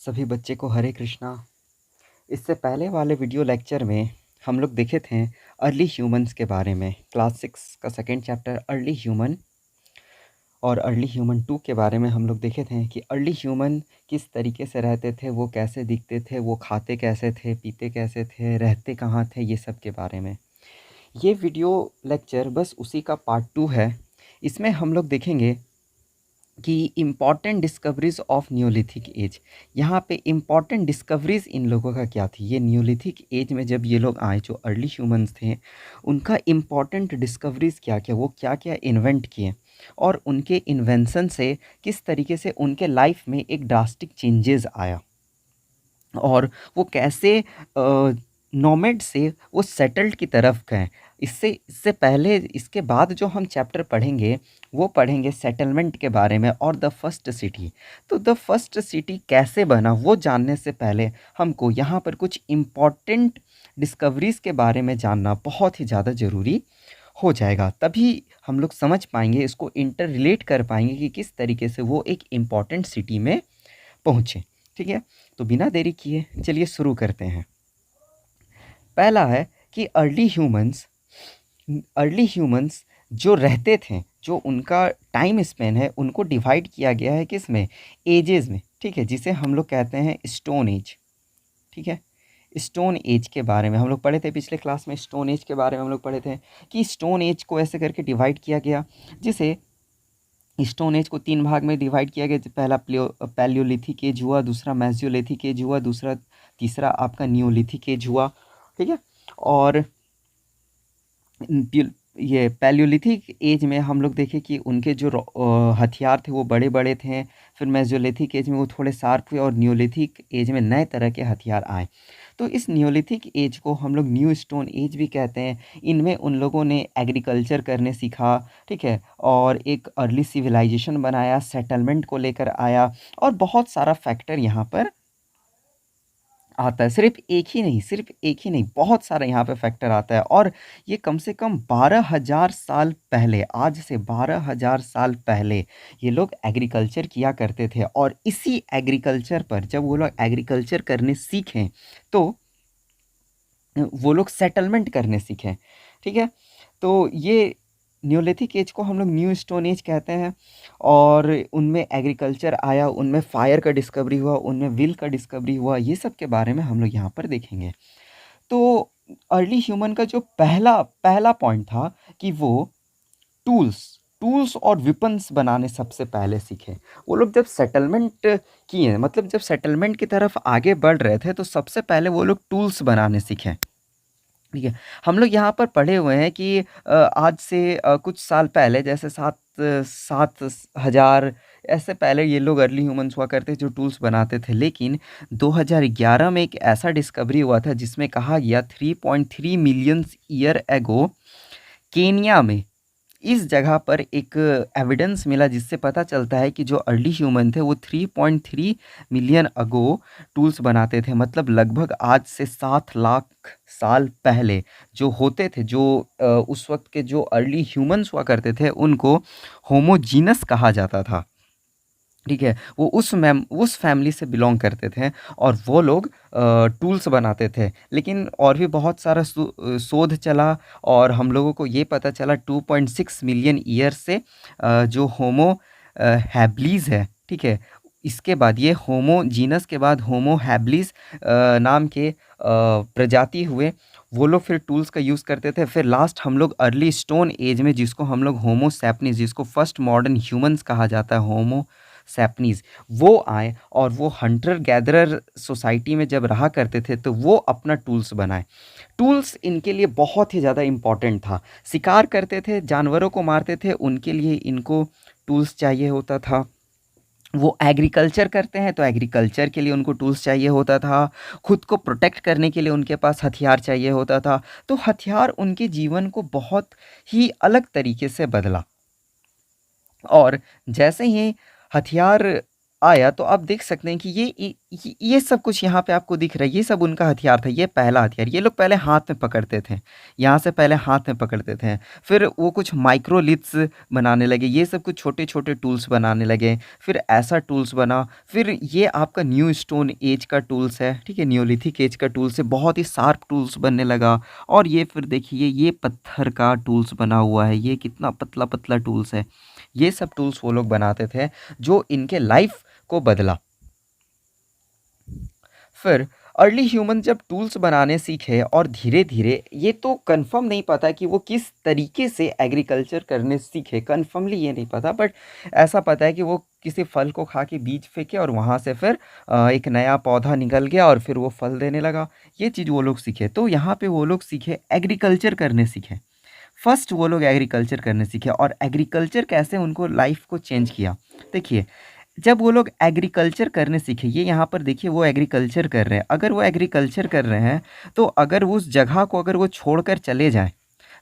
सभी बच्चे को हरे कृष्णा। इससे पहले वाले वीडियो लेक्चर में हम लोग देखे थे अर्ली ह्यूमंस के बारे में। क्लास 6 का सेकंड चैप्टर अर्ली ह्यूमन और अर्ली ह्यूमन 2 के बारे में हम लोग देखे थे कि अर्ली ह्यूमन किस तरीके से रहते थे, वो कैसे दिखते थे, वो खाते कैसे थे, पीते कैसे थे, रहते कहाँ थे, ये सब के बारे में। ये वीडियो लेक्चर बस उसी का पार्ट 2 है। इसमें हम लोग देखेंगे कि important discoveries of neolithic age. यहाँ पे इम्पॉर्टेंट डिस्कवरीज़ इन लोगों का क्या थी। ये न्यूलिथिक एज में जब ये लोग आए, जो अर्ली ह्यूमंस थे, उनका इम्पॉर्टेंट डिस्कवरीज़ क्या क्या, वो क्या क्या इन्वेंट किए और उनके इन्वेंशन से किस तरीके से उनके लाइफ में एक ड्रास्टिक चेंजेस आया और वो कैसे नोमैड से वो सेटल्ड की तरफ गए। इससे पहले, इसके बाद जो हम चैप्टर पढ़ेंगे वो पढ़ेंगे सेटलमेंट के बारे में और द फर्स्ट सिटी। तो द फर्स्ट सिटी कैसे बना वो जानने से पहले हमको यहाँ पर कुछ इम्पॉर्टेंट डिस्कवरीज़ के बारे में जानना बहुत ही ज़्यादा ज़रूरी हो जाएगा। तभी हम लोग समझ पाएंगे, इसको इंटर रिलेट कर पाएंगे कि किस तरीके से वो एक इम्पॉर्टेंट सिटी में पहुँचे। ठीक है, तो बिना देरी किए चलिए शुरू करते हैं। पहला है कि अर्ली ह्यूमंस जो रहते थे, जो उनका टाइम स्पेन है, उनको डिवाइड किया गया है किस में, एजेस में। ठीक है, जिसे हम लोग कहते हैं स्टोन एज। ठीक है, स्टोन एज के बारे में हम लोग पढ़े थे पिछले क्लास में। स्टोन एज के बारे में हम लोग पढ़े थे कि स्टोन एज को ऐसे करके डिवाइड किया गया, जिसे स्टोन एज को 3 भाग में डिवाइड किया गया। पहला पैलियोलिथिक एज हुआ, दूसरा मेसोलिथिक एज हुआ, तीसरा आपका नियोलिथिक एज हुआ। ठीक है, और ये पैलियोलिथिक एज में हम लोग देखें कि उनके जो हथियार थे वो बड़े बड़े थे। फिर मेसोलिथिक एज में वो थोड़े शार्प हुए और नियोलिथिक एज में नए तरह के हथियार आए। तो इस नियोलिथिक एज को हम लोग न्यू स्टोन एज भी कहते हैं। इनमें उन लोगों ने एग्रीकल्चर करने सीखा, ठीक है, और एक अर्ली सिविलाइजेशन बनाया, सेटलमेंट को लेकर आया, और बहुत सारा फैक्टर यहाँ पर आता है। सिर्फ एक ही नहीं, बहुत सारा यहाँ पे फैक्टर आता है। और ये कम से कम 12,000 साल पहले, आज से 12,000 साल पहले ये लोग एग्रीकल्चर किया करते थे। और इसी एग्रीकल्चर पर जब वो लोग एग्रीकल्चर करने सीखें तो वो लोग सेटलमेंट करने सीखें। ठीक है, तो ये न्यूलिथिक एज को हम लोग न्यू स्टोन एज कहते हैं। और उनमें एग्रीकल्चर आया, उनमें फायर का डिस्कवरी हुआ, उनमें व्हील का डिस्कवरी हुआ। ये सब के बारे में हम लोग यहाँ पर देखेंगे। तो अर्ली ह्यूमन का जो पहला पहला पॉइंट था कि वो टूल्स और वेपन्स बनाने सबसे पहले सीखे। वो लोग जब सेटलमेंट किए, मतलब जब सेटलमेंट की तरफ आगे बढ़ रहे थे, तो सबसे पहले वो लोग टूल्स बनाने सीखे। ठीक है, हम लोग यहाँ पर पढ़े हुए हैं कि आज से कुछ साल पहले, जैसे 7,000 ऐसे पहले ये लोग अर्ली ह्यूमंस हुआ करते जो टूल्स बनाते थे। लेकिन 2011 में एक ऐसा डिस्कवरी हुआ था जिसमें कहा गया 3.3 मिलियन ईयर एगो केनिया में इस जगह पर एक एविडेंस मिला, जिससे पता चलता है कि जो अर्ली ह्यूमन थे वो 3.3 मिलियन अगो टूल्स बनाते थे। मतलब लगभग आज से 7 लाख साल पहले जो होते थे, जो उस वक्त के जो अर्ली ह्यूमंस हुआ करते थे, उनको होमोजीनस कहा जाता था। ठीक है, वो उस फैमिली से बिलोंग करते थे और वो लोग टूल्स बनाते थे। लेकिन और भी बहुत सारा शोध चला और हम लोगों को ये पता चला 2.6 मिलियन ईयर से जो होमो हैबिलिस है, ठीक है, इसके बाद ये होमो जीनस के बाद होमो हैबिलिस नाम के प्रजाति हुए। वो लोग फिर टूल्स का यूज़ करते थे। फिर लास्ट हम लोग अर्ली स्टोन एज में, जिसको हम लोग होमो सैपियंस, जिसको फर्स्ट मॉडर्न ह्यूमंस कहा जाता है, होमो सैपनीज, वो आए और वो हंटर गैदरर सोसाइटी में जब रहा करते थे तो वो अपना टूल्स बनाए। टूल्स इनके लिए बहुत ही ज़्यादा इम्पॉर्टेंट था। शिकार करते थे, जानवरों को मारते थे, उनके लिए इनको टूल्स चाहिए होता था। वो एग्रीकल्चर करते हैं तो एग्रीकल्चर के लिए उनको टूल्स चाहिए होता था। खुद को प्रोटेक्ट करने के लिए उनके पास हथियार चाहिए होता था। तो हथियार उनके जीवन को बहुत ही अलग तरीके से बदला। और जैसे ही हथियार आया तो आप देख सकते हैं कि ये सब कुछ यहाँ पे आपको दिख रहा है, ये सब उनका हथियार था, ये पहला हथियार। ये लोग पहले हाथ में पकड़ते थे, यहाँ से पहले हाथ में पकड़ते थे, फिर वो कुछ माइक्रोलिथ्स बनाने लगे, ये सब कुछ छोटे छोटे टूल्स बनाने लगे, फिर ऐसा टूल्स बना, फिर ये आपका न्यू स्टोन एज का टूल्स है, ठीक है, न्योलिथिक एज का टूल्स है, बहुत ही शार्प टूल्स बनने लगा। और ये फिर देखिए ये पत्थर का टूल्स बना हुआ है, ये कितना पतला पतला टूल्स है। ये सब टूल्स वो लोग बनाते थे जो इनके लाइफ को बदला। फिर अर्ली ह्यूमन जब टूल्स बनाने सीखे और धीरे धीरे, ये तो कंफर्म नहीं पता कि वो किस तरीके से एग्रीकल्चर करने सीखे, कंफर्मली ये नहीं पता, बट ऐसा पता है कि वो किसी फल को खा के बीज फेंके और वहाँ से फिर एक नया पौधा निकल गया और फिर वो फल देने लगा। ये चीज़ वो लोग सीखे, तो यहाँ पे वो लोग सीखे एग्रीकल्चर करने सीखे। फर्स्ट वो लोग एग्रीकल्चर करने सीखे, और एग्रीकल्चर कैसे उनको लाइफ को चेंज किया। देखिए जब वो लोग एग्रीकल्चर करने सीखे, ये यहाँ पर देखिए वो एग्रीकल्चर कर रहे हैं, अगर वो एग्रीकल्चर कर रहे हैं तो अगर वो उस जगह को अगर वो छोड़कर चले जाएं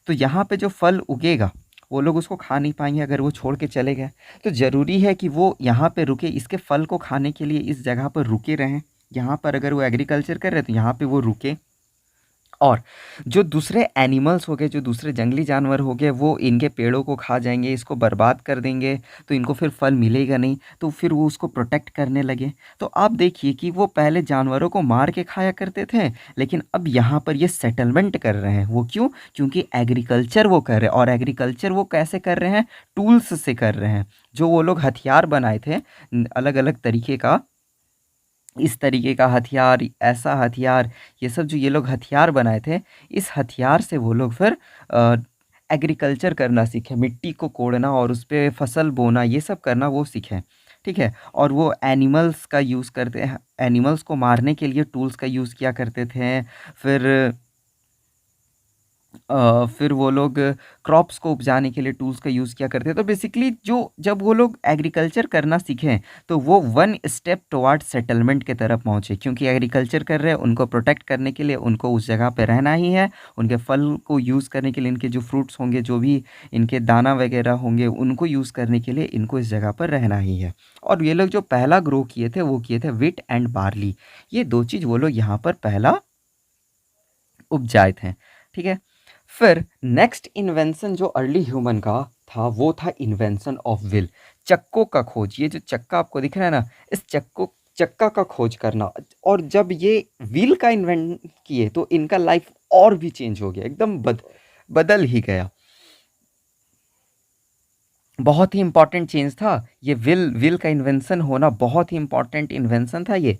तो यहाँ पे जो फल उगेगा वो लोग उसको खा नहीं पाएंगे। अगर वो छोड़ के चले गए तो ज़रूरी है कि वो यहाँ पे रुके, इसके फल को खाने के लिए इस जगह पर रुके रहें। यहाँ पर अगर वो एग्रीकल्चर कर रहे हैं तो यहाँ पे वो रुके, और जो दूसरे एनिमल्स हो गए, जो दूसरे जंगली जानवर हो गए, वो इनके पेड़ों को खा जाएंगे, इसको बर्बाद कर देंगे, तो इनको फिर फल मिलेगा नहीं, तो फिर वो उसको प्रोटेक्ट करने लगे। तो आप देखिए कि वो पहले जानवरों को मार के खाया करते थे, लेकिन अब यहाँ पर ये सेटलमेंट कर रहे हैं। वो क्यों? क्योंकि एग्रीकल्चर वो कर रहे हैं, और एग्रीकल्चर वो कैसे कर रहे हैं? टूल्स से कर रहे हैं। जो वो लोग हथियार बनाए थे अलग अलग तरीके का, इस तरीके का हथियार, ऐसा हथियार, ये सब जो ये लोग हथियार बनाए थे, इस हथियार से वो लोग फिर एग्रीकल्चर करना सीखे, मिट्टी को कोड़ना और उस पे फसल बोना, ये सब करना वो सीखे। ठीक है, और वो एनिमल्स का यूज़ करते हैं, एनिमल्स को मारने के लिए टूल्स का यूज़ किया करते थे। फिर फिर वो लोग क्रॉप्स को उपजाने के लिए टूल्स का यूज़ किया करते हैं। तो बेसिकली जो जब वो लोग एग्रीकल्चर करना सीखें तो वो वन स्टेप टुवर्ड सेटलमेंट की तरफ पहुँचे, क्योंकि एग्रीकल्चर कर रहे हैं, उनको प्रोटेक्ट करने के लिए उनको उस जगह पे रहना ही है, उनके फल को यूज़ करने के लिए, इनके जो फ्रूट्स होंगे, जो भी इनके दाना वगैरह होंगे, उनको यूज़ करने के लिए इनको इस जगह पर रहना ही है। और ये लोग जो पहला ग्रो किए थे वो किए थे विट एंड बार्ली, ये दो चीज़ वो लोग यहाँ पर पहला उपजाए थे। ठीक है, फिर नेक्स्ट इन्वेंशन जो अर्ली ह्यूमन का था वो था इन्वेंशन ऑफ व्हील, चक्कों का खोज। ये जो चक्का आपको दिख रहा है ना, इस चक्का का खोज करना। और जब ये व्हील का इन्वेंट किए तो इनका लाइफ और भी चेंज हो गया, एकदम बदल ही गया। बहुत ही इंपॉर्टेंट चेंज था ये, व्हील का इन्वेंशन होना बहुत ही इंपॉर्टेंट इन्वेंशन था ये।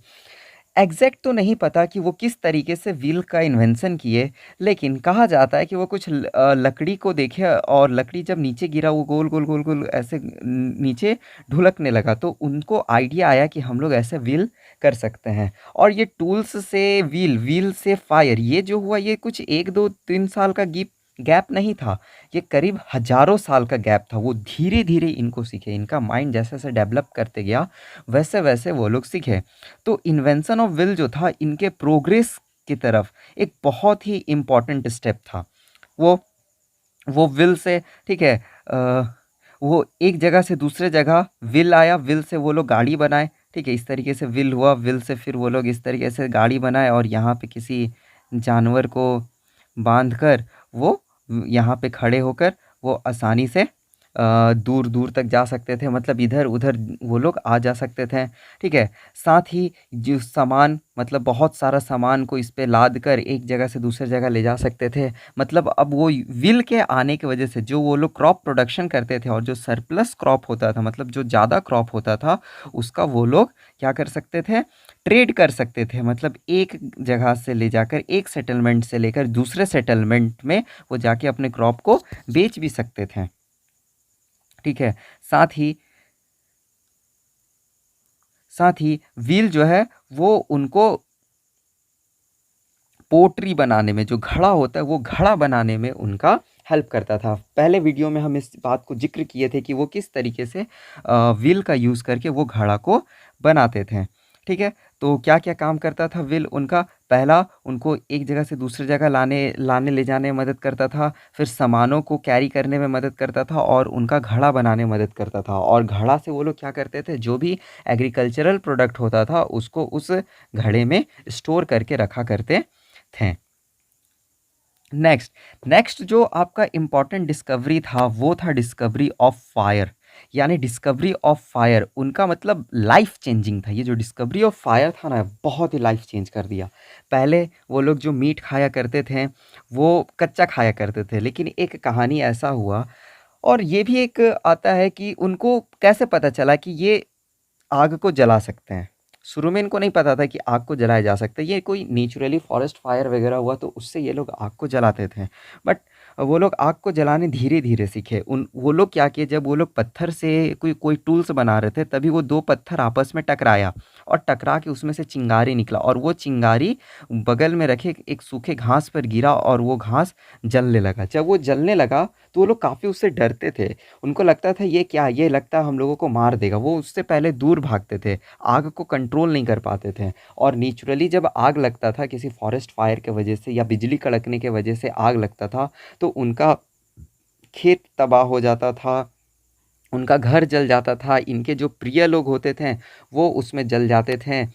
एग्जैक्ट तो नहीं पता कि वो किस तरीके से व्हील का इन्वेंशन किए, लेकिन कहा जाता है कि वो कुछ लकड़ी को देखे, और लकड़ी जब नीचे गिरा वो गोल गोल गोल गोल ऐसे नीचे ढुलकने लगा, तो उनको आइडिया आया कि हम लोग ऐसे व्हील कर सकते हैं। और ये टूल्स से व्हील, व्हील से फायर, ये जो हुआ ये कुछ 1 2 3 साल का गैप नहीं था, ये करीब हजारों साल का गैप था। वो धीरे धीरे इनको सीखे, इनका माइंड जैसे जैसे डेवलप करते गया वैसे वैसे वो लोग सीखे। तो इन्वेंशन ऑफ व्हील जो था इनके प्रोग्रेस की तरफ एक बहुत ही इम्पॉर्टेंट स्टेप था। वो वो व्हील से, ठीक है, वो एक जगह से दूसरे जगह व्हील आया, व्हील से वो लोग गाड़ी बनाए। ठीक है, इस तरीके से व्हील हुआ, व्हील से फिर वो लोग इस तरीके से गाड़ी बनाए, और यहाँ पे किसी जानवर को बांध कर वो यहाँ पे खड़े होकर वो आसानी से दूर दूर तक जा सकते थे, मतलब इधर उधर वो लोग आ जा सकते थे। ठीक है, साथ ही जो सामान, मतलब बहुत सारा सामान को इस पे लाद कर एक जगह से दूसरे जगह ले जा सकते थे। मतलब अब वो व्हील के आने की वजह से जो वो लोग क्रॉप प्रोडक्शन करते थे, और जो सरप्लस क्रॉप होता था, मतलब जो ज़्यादा क्रॉप होता था, उसका वो लोग क्या कर सकते थे? ट्रेड कर सकते थे। मतलब एक जगह से ले जाकर, एक सेटलमेंट से लेकर दूसरे सेटलमेंट में वो जाके अपने क्रॉप को बेच भी सकते थे। ठीक है, साथ ही व्हील जो है वो उनको पोट्री बनाने में, जो घड़ा होता है वो घड़ा बनाने में उनका हेल्प करता था। पहले वीडियो में हम इस बात को जिक्र किए थे कि वो किस तरीके से व्हील का यूज़ करके वो घड़ा को बनाते थे। ठीक है? तो क्या-क्या काम करता था व्हील उनका? पहला उनको एक जगह से दूसरी जगह लाने लाने ले जाने में मदद करता था, फिर सामानों को कैरी करने में मदद करता था और उनका घड़ा बनाने में मदद करता था और घड़ा से वो लोग क्या करते थे, जो भी एग्रीकल्चरल प्रोडक्ट होता था उसको उस घड़े में स्टोर करके रखा करते थे। नेक्स्ट नेक्स्ट जो आपका इम्पोर्टेंट डिस्कवरी था वो था डिस्कवरी ऑफ फायर, यानी डिस्कवरी ऑफ फायर उनका मतलब लाइफ चेंजिंग था। ये जो डिस्कवरी ऑफ फायर था ना, बहुत ही लाइफ चेंज कर दिया। पहले वो लोग जो मीट खाया करते थे वो कच्चा खाया करते थे, लेकिन एक कहानी ऐसा हुआ और ये भी एक आता है कि उनको कैसे पता चला कि ये आग को जला सकते हैं। शुरू में इनको नहीं पता था कि आग को जलाया जा सकता है, ये कोई नेचुरली फॉरेस्ट फायर वगैरह हुआ तो उससे ये लोग आग को जलाते थे। बट वो लोग आग को जलाने धीरे-धीरे सीखे। उन वो लोग क्या किए, जब वो लोग पत्थर से कोई कोई टूल्स बना रहे थे, तभी वो 2 पत्थर आपस में टकराया और टकरा के उसमें से चिंगारी निकला और वो चिंगारी बगल में रखे एक सूखे घास पर गिरा और वो घास जलने लगा। जब वो जलने लगा तो वो लोग काफ़ी उससे डरते थे। उनको लगता था ये क्या, ये लगता है हम लोगों को मार देगा। वो उससे पहले दूर भागते थे, आग को कंट्रोल नहीं कर पाते थे। और नेचुरली जब आग लगता था किसी फॉरेस्ट फायर के वजह से या बिजली कड़कने के वजह से आग लगता था, तो उनका खेत तबाह हो जाता था, उनका घर जल जाता था, इनके जो प्रिय लोग होते थे वो उसमें जल जाते थे।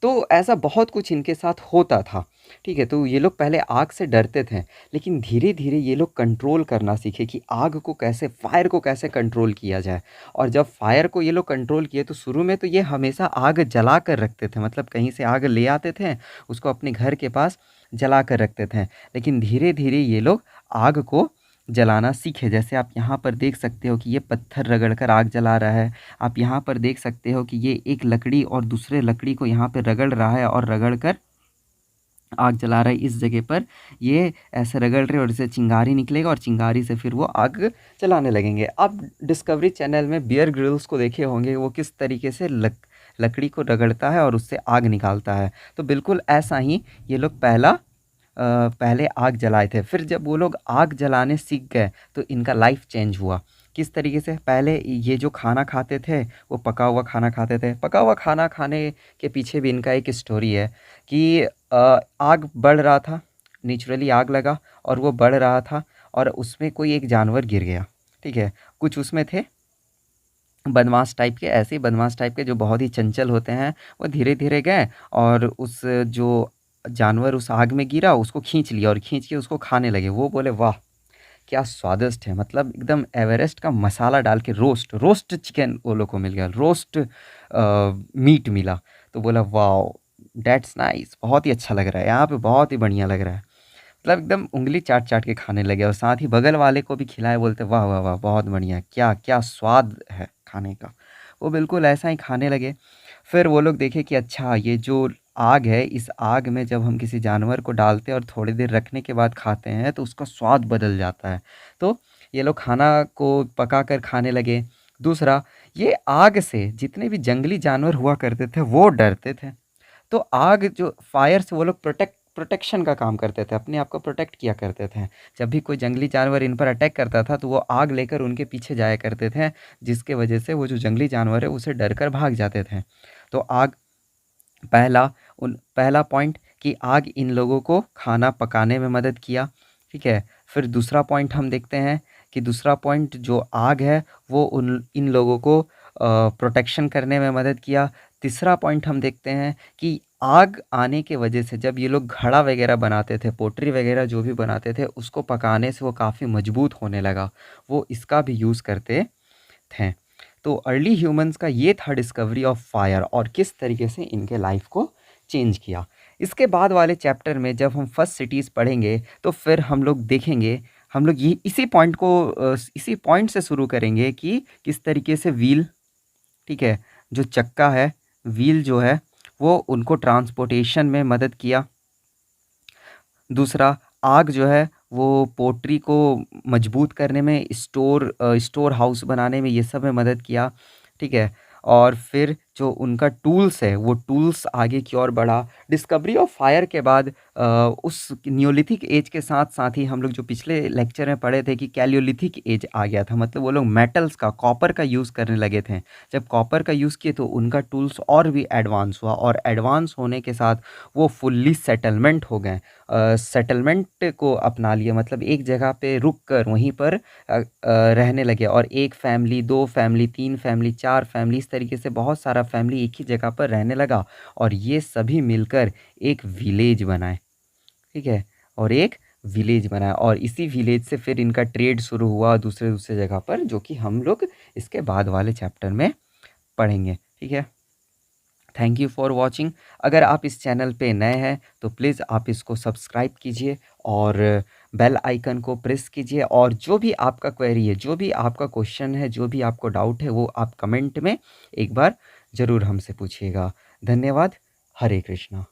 तो ऐसा बहुत कुछ इनके साथ होता था, ठीक है? तो ये लोग पहले आग से डरते थे, लेकिन धीरे-धीरे ये लोग कंट्रोल करना सीखे कि आग को कैसे, फायर को कैसे कंट्रोल किया जाए। और जब फायर को ये लोग कंट्रोल किए तो शुरू में तो ये हमेशा आग जला कर रखते थे, मतलब कहीं से आग ले आते थे, उसको अपने घर के पास जला कर रखते थे। लेकिन धीरे-धीरे ये लोग आग को जलाना सीखे। जैसे आप यहाँ पर देख सकते हो कि ये पत्थर रगड़ कर आग जला रहा है। आप यहाँ पर देख सकते हो कि ये एक लकड़ी और दूसरे लकड़ी को यहाँ पे रगड़ रहा है और रगड़ कर आग जला रहा है। इस जगह पर ये ऐसे रगड़ रहे और इससे चिंगारी निकलेगा और चिंगारी से फिर वो आग जलाने लगेंगे। आप डिस्कवरी चैनल में बियर ग्रिल्स को देखे होंगे, वो किस तरीके से लकड़ी को रगड़ता है और उससे आग निकालता है। तो बिल्कुल ऐसा ही ये लोग पहले आग जलाए थे। फिर जब वो लोग आग जलाने सीख गए तो इनका लाइफ चेंज हुआ। किस तरीके से? पहले ये जो खाना खाते थे वो पका हुआ खाना खाते थे। पका हुआ खाना खाने के पीछे भी इनका एक स्टोरी है कि आग बढ़ रहा था, नेचुरली आग लगा और वो बढ़ रहा था और उसमें कोई एक जानवर गिर गया, ठीक है? कुछ उसमें थे बदमाश टाइप के, ऐसे ही बदमाश टाइप के जो बहुत ही चंचल होते हैं, वो धीरे-धीरे गए और उस जो जानवर उस आग में गिरा उसको खींच लिया और खींच के उसको खाने लगे। वो बोले वाह! क्या स्वादिष्ट है, मतलब एकदम एवरेस्ट का मसाला डाल के रोस्ट रोस्ट चिकन वो लोग को मिल गया, रोस्ट मीट मिला। तो बोला वाओ! दैट्स नाइस, बहुत ही अच्छा लग रहा है, यहाँ पे बहुत ही बढ़िया लग रहा है। मतलब एकदम उँगली चाट-चाट के खाने लगे और साथ ही बगल वाले को भी खिलाए, बोलते वाह, वाह, वाह! बहुत बढ़िया, क्या क्या स्वाद है खाने का। वो बिल्कुल ऐसा ही खाने लगे। फिर वो लोग देखे कि अच्छा ये जो आग है, इस आग में जब हम किसी जानवर को डालते हैं और थोड़ी देर रखने के बाद खाते हैं तो उसका स्वाद बदल जाता है। तो ये लोग खाना को पकाकर खाने लगे। दूसरा, ये आग से जितने भी जंगली जानवर हुआ करते थे वो डरते थे। तो आग जो फायर से वो लोग प्रोटेक्शन का काम करते थे, अपने आप को प्रोटेक्ट किया करते थे। जब भी कोई जंगली जानवर इन पर अटैक करता था तो वो आग लेकर उनके पीछे जाया करते थे, जिसके वजह से वो जो जंगली जानवर है उसे डर कर भाग जाते थे। तो आग पहला पॉइंट कि आग इन लोगों को खाना पकाने में मदद किया, ठीक है? फिर दूसरा पॉइंट हम देखते हैं कि दूसरा पॉइंट जो आग है वो उन इन लोगों को प्रोटेक्शन करने में मदद किया। तीसरा पॉइंट हम देखते हैं कि आग आने के वजह से जब ये लोग घड़ा वगैरह बनाते थे, पोट्री वगैरह जो भी बनाते थे, उसको पकाने से वो काफ़ी मजबूत होने लगा। वो इसका भी यूज़ करते थे। तो अर्ली ह्यूमंस का ये था डिस्कवरी ऑफ फायर और किस तरीके से इनके लाइफ को चेंज किया। इसके बाद वाले चैप्टर में जब हम फर्स्ट सिटीज़ पढ़ेंगे तो फिर हम लोग देखेंगे, हम लोग ये इसी पॉइंट से शुरू करेंगे कि किस तरीके से व्हील, ठीक है, जो चक्का है, व्हील जो है वो उनको ट्रांसपोर्टेशन में मदद किया। दूसरा, आग जो है वो पोट्री को मजबूत करने में, स्टोर हाउस बनाने में, ये सब में मदद किया, ठीक है? और फिर जो उनका टूल्स है वो टूल्स आगे की ओर बढ़ा। डिस्कवरी ऑफ फायर के बाद उस नियोलिथिक एज के साथ साथ ही हम लोग जो पिछले लेक्चर में पढ़े थे कि कैलियोलिथिक एज आ गया था, मतलब वो लोग मेटल्स का, कॉपर का यूज़ करने लगे थे। जब कॉपर का यूज़ किए तो उनका टूल्स और भी एडवांस हुआ, और एडवांस होने के साथ वो फुल्ली सेटलमेंट हो गए। सेटलमेंट को अपना लिया, मतलब एक जगह पे रुक कर वहीं पर रहने लगे, और एक फैमिली, दो फैमिली, तीन फैमिली, चार फैमिली, इस तरीके से बहुत सारा फैमिली एक ही जगह पर रहने लगा, और ये सभी मिलकर एक विलेज बनाए। ठीक है, और एक विलेज बनाया, और इसी विलेज से फिर इनका ट्रेड शुरू हुआ दूसरे दूसरे जगह पर, जो कि हम लोग इसके बाद वाले चैप्टर में पढ़ेंगे। ठीक है, थैंक यू फॉर वॉचिंग। अगर आप इस चैनल पे नए हैं तो प्लीज़ आप इसको सब्सक्राइब कीजिए और बेल आइकन को प्रेस कीजिए, और जो भी आपका क्वेरी है, जो भी आपका क्वेश्चन है, जो भी आपको डाउट है, वो आप कमेंट में एक बार ज़रूर हमसे पूछिएगा। धन्यवाद। हरे कृष्णा।